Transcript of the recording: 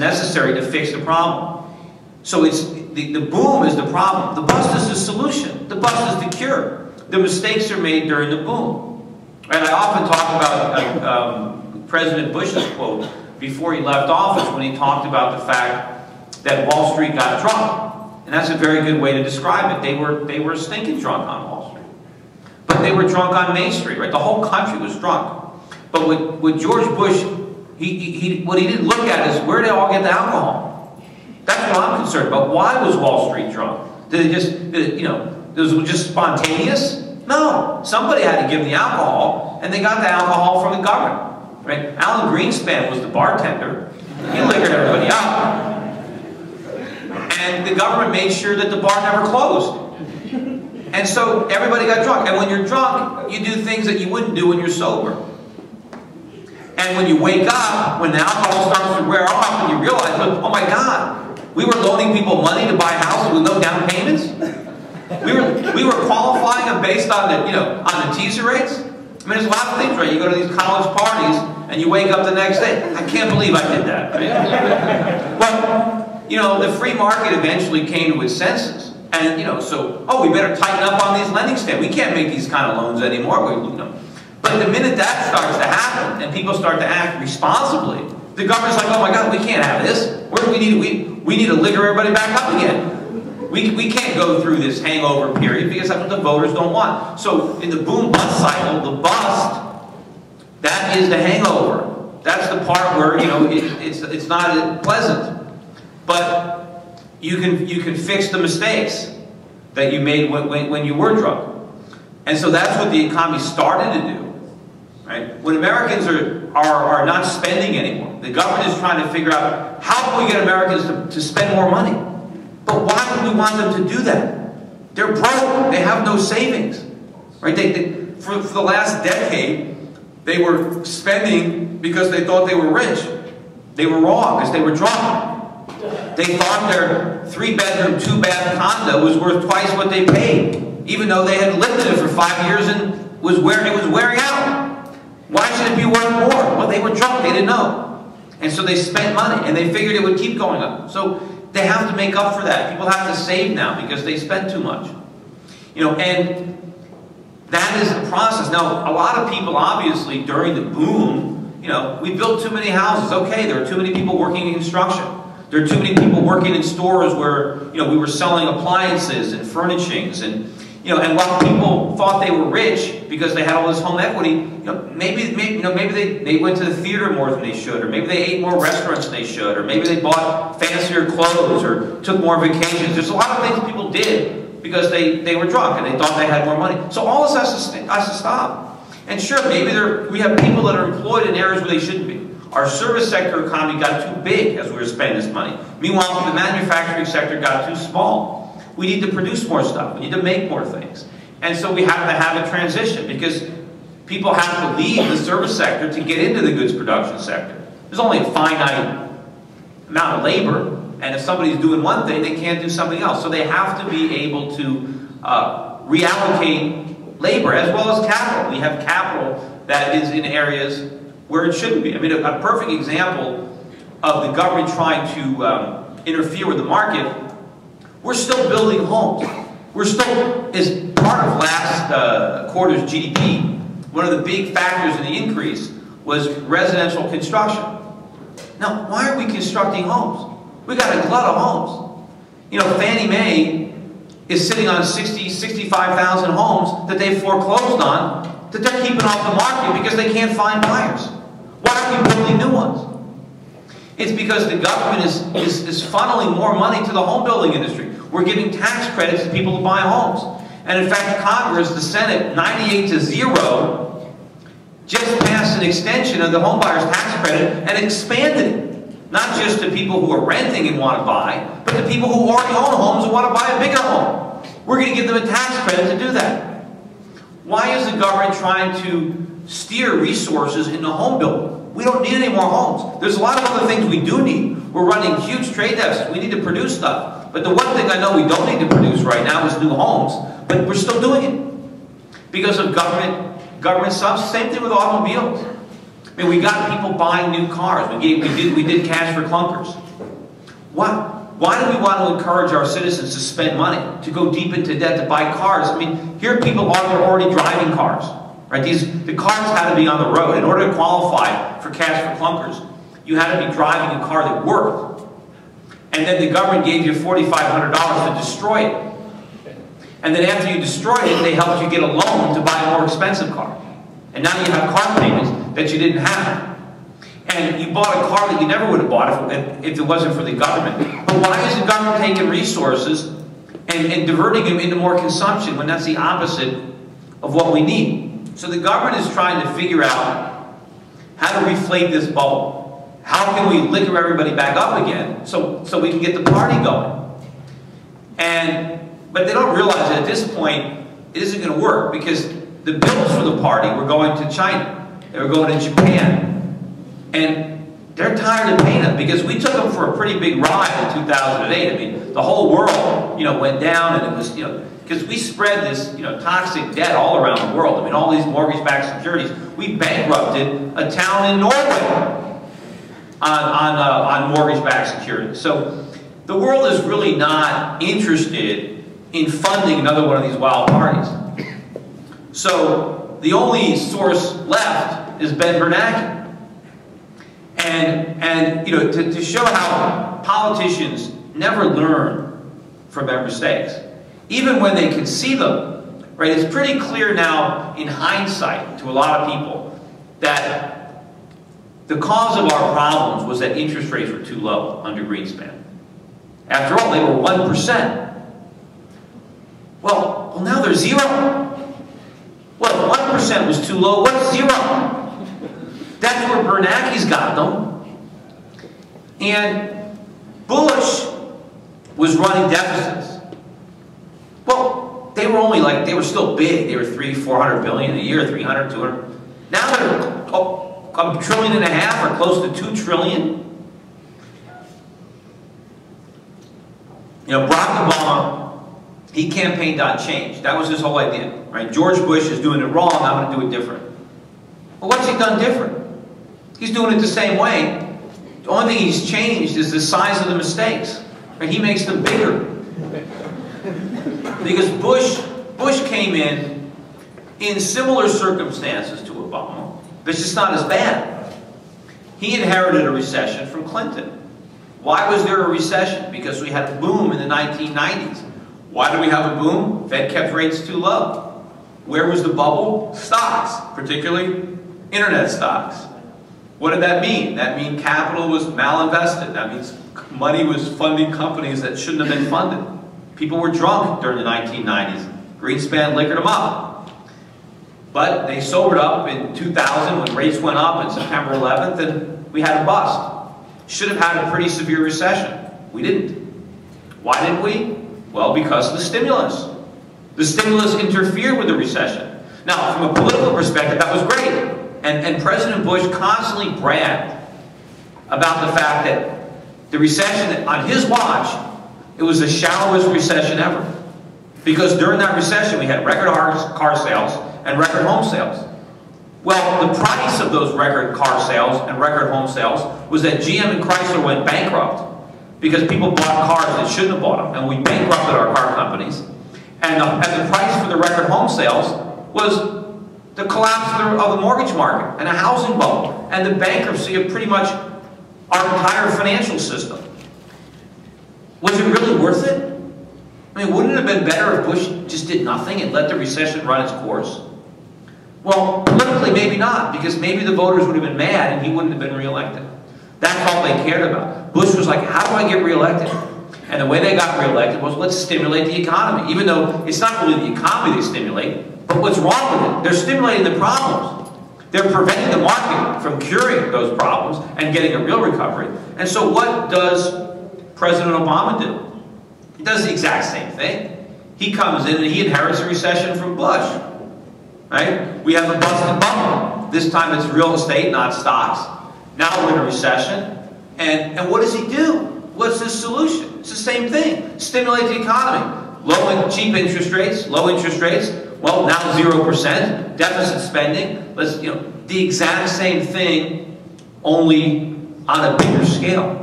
necessary to fix the problem. So it's the boom is the problem. The bust is the solution. The bust is the cure. The mistakes are made during the boom. And I often talk about President Bush's quote before he left office when he talked about the fact that Wall Street got drunk. And that's a very good way to describe it. They were stinking drunk on Wall Street. But they were drunk on Main Street, right? The whole country was drunk. But with George Bush, what he didn't look at is where did they all get the alcohol? That's what I'm concerned about. Why was Wall Street drunk? Did it just, was it just spontaneous? No. Somebody had to give the alcohol, and they got the alcohol from the government, right? Alan Greenspan was the bartender. He liquored everybody up. And the government made sure that the bar never closed. And so everybody got drunk. And when you're drunk, you do things that you wouldn't do when you're sober. And when you wake up, when the alcohol starts to wear off, and you realize, oh my God, we were loaning people money to buy houses with no down payments. We were qualifying them based on the teaser rates. I mean, there's a lot of things, right? You go to these college parties, and you wake up the next day. I can't believe I did that. Right? But the free market eventually came to its senses. And, we better tighten up on these lending standards. We can't make these kind of loans anymore. But the minute that starts to happen and people start to act responsibly, the government's like, oh my God, we can't have this. We need to liquor everybody back up again. We can't go through this hangover period because that's what the voters don't want. So in the boom-bust cycle, the bust, that is the hangover. That's the part where, it's not pleasant. But you can fix the mistakes that you made when you were drunk. And so that's what the economy started to do. Right? When Americans are not spending anymore, the government is trying to figure out how can we get Americans to spend more money. But why would we want them to do that? They're broke. They have no savings. Right? For the last decade, they were spending because they thought they were rich. They were wrong because they were drunk. They thought their 3-bedroom, 2-bath condo was worth twice what they paid, even though they had lived in it for 5 years and it was wearing out. Why should it be worth more? Well, they were drunk. They didn't know. And so they spent money, and they figured it would keep going up. So they have to make up for that. People have to save now because they spent too much. And that is the process. Now, a lot of people, obviously, during the boom, we built too many houses. Okay, there are too many people working in construction. There are too many people working in stores where, we were selling appliances and furnishings and while people thought they were rich because they had all this home equity, maybe they went to the theater more than they should, or maybe they ate more restaurants than they should, or maybe they bought fancier clothes or took more vacations. There's a lot of things people did because they were drunk and they thought they had more money. So all this has to stop. And sure, maybe we have people that are employed in areas where they shouldn't be. Our service sector economy got too big as we were spending this money. Meanwhile, the manufacturing sector got too small. We need to produce more stuff. We need to make more things. And so we have to have a transition because people have to leave the service sector to get into the goods production sector. There's only a finite amount of labor, and if somebody's doing one thing, they can't do something else. So they have to be able to reallocate labor as well as capital. We have capital that is in areas where it shouldn't be. I mean, a perfect example of the government trying to interfere with the market. We're still building homes. We're still, as part of last quarter's GDP, one of the big factors in the increase was residential construction. Now, why are we constructing homes? We got a glut of homes. Fannie Mae is sitting on 65,000 homes that they foreclosed on that they're keeping off the market because they can't find buyers. Why are we building new ones? It's because the government is funneling more money to the home building industry. We're giving tax credits to people to buy homes. And in fact, Congress, the Senate, 98-0, just passed an extension of the homebuyer's tax credit and expanded it. Not just to people who are renting and want to buy, but to people who already own homes and want to buy a bigger home. We're going to give them a tax credit to do that. Why is the government trying to steer resources into home building? We don't need any more homes. There's a lot of other things we do need. We're running huge trade deficits. We need to produce stuff. But the one thing I know we don't need to produce right now is new homes. But we're still doing it because of government subsidies. Same thing with automobiles. I I mean, we got people buying new cars. We did cash for clunkers. Why do we want to encourage our citizens to spend money, to go deep into debt to buy cars? I mean, here people are already driving cars, right? The cars had to be on the road. In order to qualify for cash for clunkers, you had to be driving a car that worked. And then the government gave you $4,500 to destroy it. And then after you destroyed it, they helped you get a loan to buy a more expensive car. And now you have car payments that you didn't have. And you bought a car that you never would have bought if it wasn't for the government. But why is the government taking resources and diverting them into more consumption when that's the opposite of what we need? So the government is trying to figure out how to reflate this bubble. How can we liquor everybody back up again so we can get the party going? But they don't realize that at this point it isn't going to work, because the bills for the party were going to China. They were going to Japan. And they're tired of paying them, because we took them for a pretty big ride in 2008. I mean, the whole world, went down, and it was, because we spread this, toxic debt all around the world. I mean, all these mortgage-backed securities. We bankrupted a town in Norway on mortgage-backed securities. So the world is really not interested in funding another one of these wild parties. So the only source left is Ben Bernanke. And to show how politicians never learn from their mistakes, even when they can see them, right? It's pretty clear now in hindsight to a lot of people that the cause of our problems was that interest rates were too low under Greenspan. After all, they were 1%. Well, now they're 0. Well, if 1% was too low, what's 0? That's where Bernanke's got them. And Bush was running deficits. Well, they were still big. They were $300-400 billion a year, 300, 200. Now they're $1.5 trillion or close to $2 trillion. Barack Obama, he campaigned on change. That was his whole idea, right? George Bush is doing it wrong, I'm going to do it different. Well, what's he done different? He's doing it the same way. The only thing he's changed is the size of the mistakes. Right? He makes them bigger. Because Bush came in similar circumstances to Obama, but it's just not as bad. He inherited a recession from Clinton. Why was there a recession? Because we had a boom in the 1990s. Why did we have a boom? Fed kept rates too low. Where was the bubble? Stocks, particularly internet stocks. What did that mean? That mean capital was malinvested. That means money was funding companies that shouldn't have been funded. People were drunk during the 1990s. Greenspan liquored them up. But they sobered up in 2000 when rates went up on September 11th, and we had a bust. Should have had a pretty severe recession. We didn't. Why didn't we? Well, because of the stimulus. The stimulus interfered with the recession. Now, from a political perspective, that was great. And President Bush constantly bragged about the fact that the recession, on his watch, it was the shallowest recession ever. Because during that recession, we had record car sales and record home sales. Well, the price of those record car sales and record home sales was that GM and Chrysler went bankrupt because people bought cars that shouldn't have bought them, and we bankrupted our car companies. And the price for the record home sales was the collapse of the mortgage market and a housing bubble and the bankruptcy of pretty much our entire financial system. Was it really worth it? I mean, wouldn't it have been better if Bush just did nothing and let the recession run its course? Well, politically, maybe not, because maybe the voters would have been mad and he wouldn't have been reelected. That's all they cared about. Bush was like, how do I get reelected? And the way they got reelected was, let's stimulate the economy. Even though it's not really the economy they stimulate, but what's wrong with it? They're stimulating the problems. They're preventing the market from curing those problems and getting a real recovery. And so what does President Obama do? He does the exact same thing. He comes in and he inherits a recession from Bush. Right? We have a busted bubble. This time it's real estate, not stocks. Now we're in a recession. And what does he do? What's his solution? It's the same thing. Stimulate the economy. Low and cheap interest rates, low interest rates. Well, now 0%. Deficit spending. Let's, the exact same thing, only on a bigger scale.